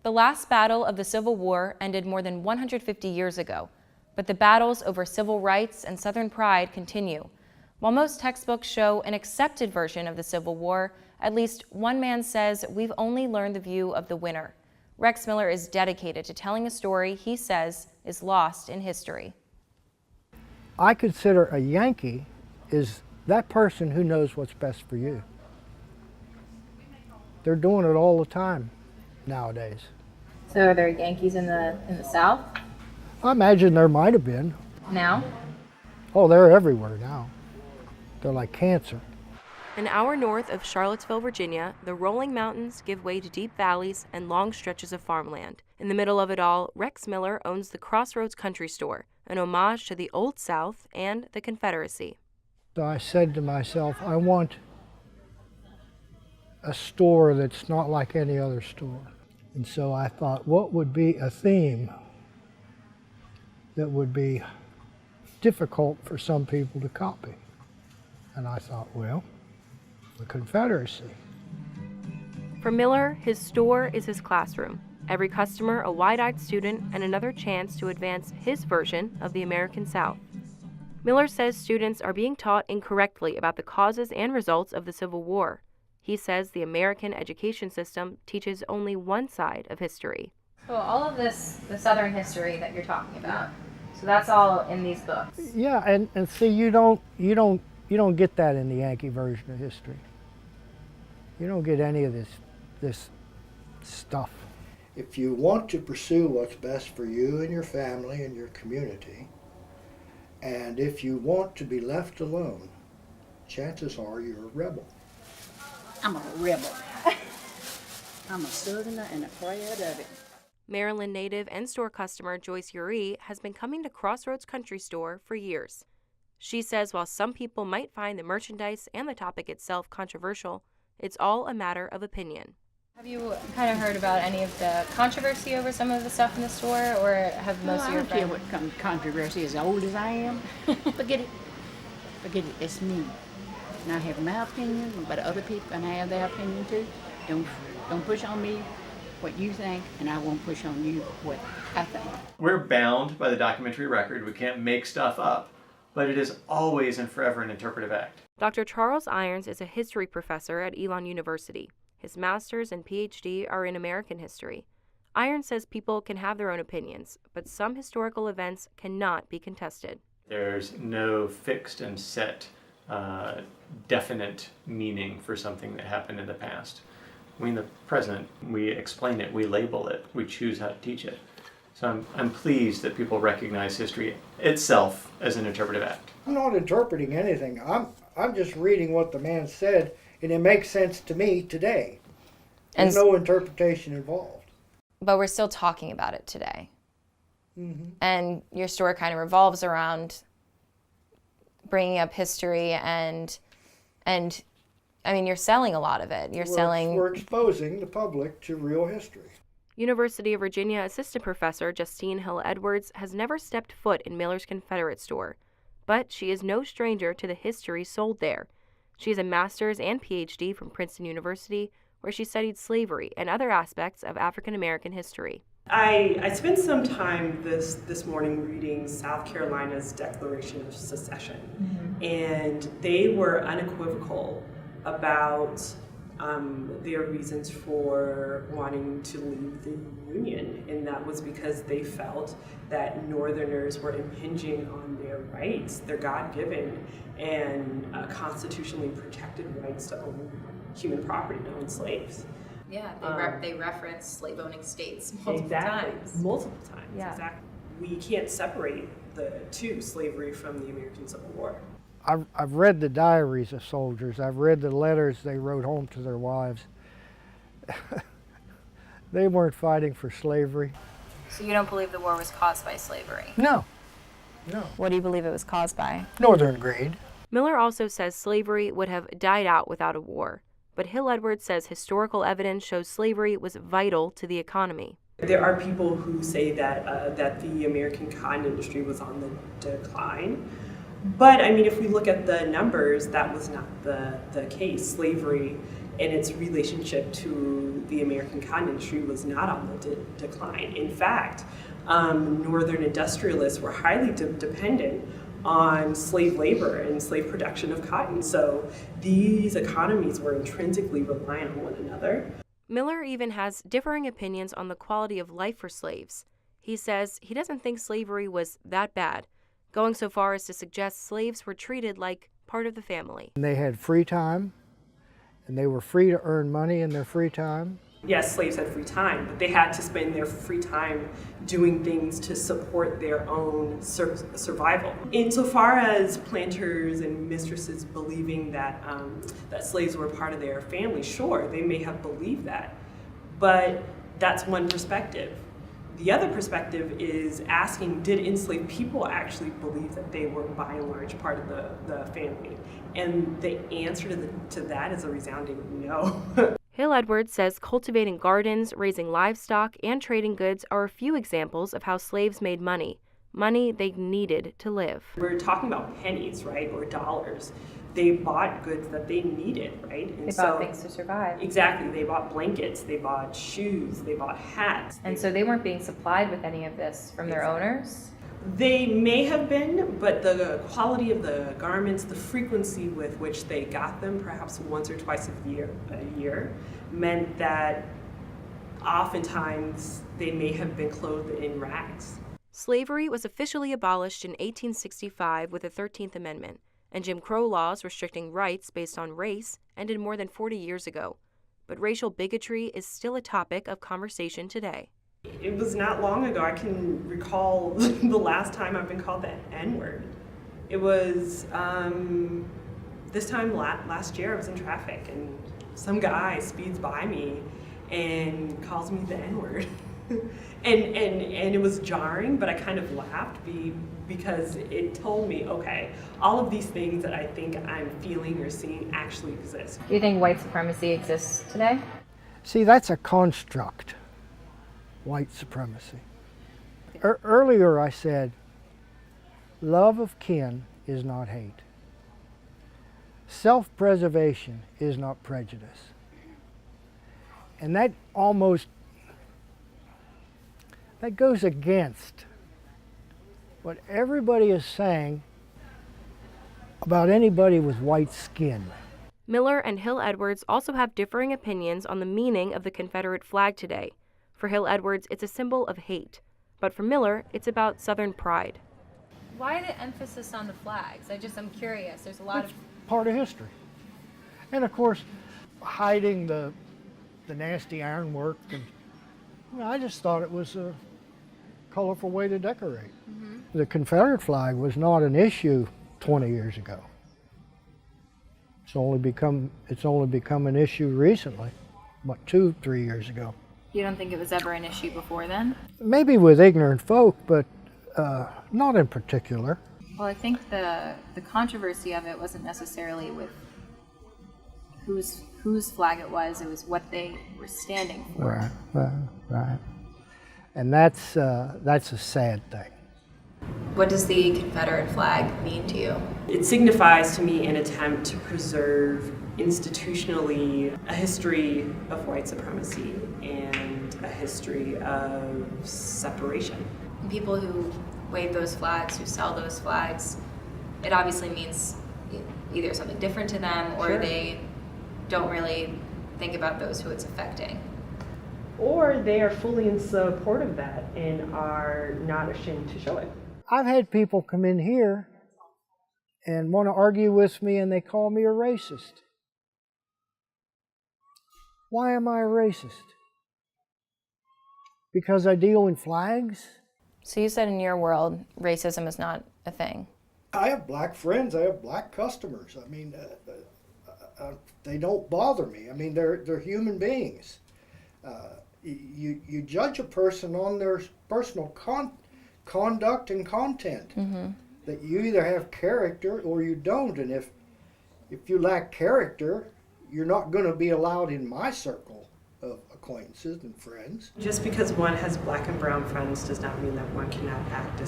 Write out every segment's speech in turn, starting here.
The last battle of the Civil War ended more than 150 years ago, but the battles over civil rights and Southern pride continue. While most textbooks show an accepted version of the Civil War, at least one man says we've only learned the view of the winner. Rex Miller is dedicated to telling a story he says is lost in history. I consider a Yankee is that person who knows what's best for you. They're doing it all the time nowadays. So are there Yankees in the South? I imagine there might have been. Now? Oh, they're everywhere now. They're like cancer. An hour north of Charlottesville, Virginia, the rolling mountains give way to deep valleys and long stretches of farmland. In the middle of it all, Rex Miller owns the Crossroads Country Store, an homage to the Old South and the Confederacy. So I said to myself, I want a store that's not like any other store. And so I thought, what would be a theme that would be difficult for some people to copy? And I thought, well, the Confederacy. For Miller, his store is his classroom. Every customer a wide-eyed student and another chance to advance his version of the American South. Miller says students are being taught incorrectly about the causes and results of the Civil War. He says the American education system teaches only one side of history. So all of this, the Southern history that you're talking about, so that's all in these books. Yeah, and see, you don't get that in the Yankee version of history. You don't get any of this stuff. If you want to pursue what's best for you and your family and your community, and if you want to be left alone, chances are you're a rebel. I'm a rebel. I'm a Southerner and a proud of it. Maryland native and store customer Joyce Urey has been coming to Crossroads Country Store for years. She says while some people might find the merchandise and the topic itself controversial, it's all a matter of opinion. Have you kind of heard about any of the controversy over some of the stuff in the store, or have most of your friends? I don't care what controversy, as old as I am. Forget it. Forget it. It's me. And I have my opinion, but other people can have their opinion too. Don't push on me what you think, and I won't push on you what I think. We're bound by the documentary record. We can't make stuff up, but it is always and forever an interpretive act. Dr. Charles Irons is a history professor at Elon University. His master's and PhD are in American history. Irons says people can have their own opinions, but some historical events cannot be contested. There's no fixed and set, definite meaning for something that happened in the past. We in the present, we explain it, we label it, we choose how to teach it. So I'm pleased that people recognize history itself as an interpretive act. I'm not interpreting anything. I'm just reading what the man said, and it makes sense to me today. There's no interpretation involved. But we're still talking about it today. Mm-hmm. And your store kind of revolves around bringing up history and I mean, you're selling a lot of it. We're exposing the public to real history. University of Virginia assistant professor Justine Hill Edwards has never stepped foot in Miller's Confederate store, but she is no stranger to the history sold there. She has a master's and PhD from Princeton University, where she studied slavery and other aspects of African American history. I spent some time this morning reading South Carolina's Declaration of Secession, and they were unequivocal about their reasons for wanting to leave the Union, and that was because they felt that Northerners were impinging on their rights, their God-given and constitutionally protected rights to own human property, to own slaves. Yeah, they reference slave-owning states multiple times. Multiple times, yeah. Exactly. We can't separate the two, slavery from the American Civil War. I've read the diaries of soldiers. I've read the letters they wrote home to their wives. They weren't fighting for slavery. So you don't believe the war was caused by slavery? No. What do you believe it was caused by? Northern greed. Miller also says slavery would have died out without a war, but Hill Edwards says historical evidence shows slavery was vital to the economy. There are people who say that the American cotton industry was on the decline. But I mean, if we look at the numbers, that was not the case. Slavery and its relationship to the American cotton industry was not on the decline. In fact, northern industrialists were highly dependent on slave labor and slave production of cotton. So these economies were intrinsically reliant on one another. Miller even has differing opinions on the quality of life for slaves. He says he doesn't think slavery was that bad, going so far as to suggest slaves were treated like part of the family. And they had free time, and they were free to earn money in their free time. Yes, slaves had free time, but they had to spend their free time doing things to support their own survival. Insofar as planters and mistresses believing that that slaves were part of their family, sure, they may have believed that, but that's one perspective. The other perspective is asking, did enslaved people actually believe that they were by and large part of the family? And the answer to that is a resounding no. Hill Edwards says cultivating gardens, raising livestock, and trading goods are a few examples of how slaves made money they needed to live. We're talking about pennies, right, or dollars. They bought goods that they needed, right? And they bought things to survive. Exactly. They bought blankets, they bought shoes, they bought hats. And so they weren't being supplied with any of this from their owners? They may have been, but the quality of the garments, the frequency with which they got them, perhaps once or twice a year, meant that oftentimes they may have been clothed in rags. Slavery was officially abolished in 1865 with the 13th Amendment, and Jim Crow laws restricting rights based on race ended more than 40 years ago. But racial bigotry is still a topic of conversation today. It was not long ago. I can recall the last time I've been called the N-word. It was this time last year. I was in traffic and some guy speeds by me and calls me the N-word. and it was jarring, but I kind of laughed because it told me, okay, all of these things that I think I'm feeling or seeing actually exist. Do you think white supremacy exists today? See, that's a construct, white supremacy. Earlier I said, love of kin is not hate. Self-preservation is not prejudice. And that goes against what everybody is saying about anybody with white skin. Miller and Hill Edwards also have differing opinions on the meaning of the Confederate flag today. For Hill Edwards, it's a symbol of hate, but for Miller, it's about Southern pride. Why the emphasis on the flags? I'm curious. There's a lot It's part of history. And of course, hiding the nasty ironwork. And, I just thought it was a colorful way to decorate. Mm-hmm. The Confederate flag was not an issue 20 years ago. It's only become an issue recently, about 2-3 years ago. You don't think it was ever an issue before then? Maybe with ignorant folk, but not in particular. Well, I think the controversy of it wasn't necessarily with whose flag it was what they were standing for. Right. And that's a sad thing. What does the Confederate flag mean to you? It signifies to me an attempt to preserve institutionally a history of white supremacy and a history of separation. People who wave those flags, who sell those flags, it obviously means either something different to them or Sure. They don't really think about those who it's affecting. Or they are fully in support of that and are not ashamed to show it. I've had people come in here and want to argue with me, and they call me a racist. Why am I a racist? Because I deal in flags? So you said in your world, racism is not a thing. I have black friends. I have black customers. I mean, they don't bother me. I mean, they're human beings. You judge a person on their personal conduct and content. Mm-hmm. That you either have character or you don't. And if you lack character, you're not going to be allowed in my circle of acquaintances and friends. Just because one has black and brown friends does not mean that one cannot act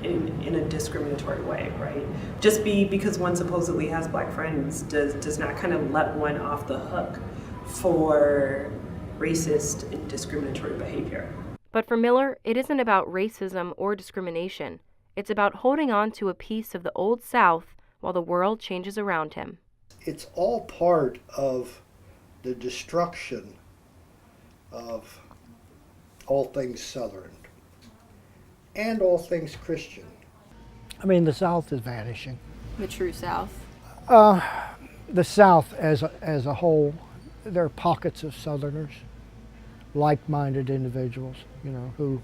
in a discriminatory way, right? Just because one supposedly has black friends does not kind of let one off the hook for racist and discriminatory behavior. But for Miller, it isn't about racism or discrimination. It's about holding on to a piece of the Old South while the world changes around him. It's all part of the destruction of all things Southern and all things Christian. I mean, the South is vanishing. The true South. The South as a whole, there are pockets of Southerners, like-minded individuals, who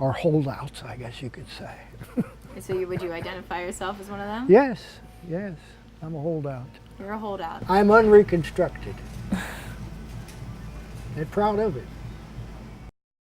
are holdouts, I guess you could say. So would you identify yourself as one of them? Yes, I'm a holdout. You're a holdout. I'm unreconstructed. And proud of it.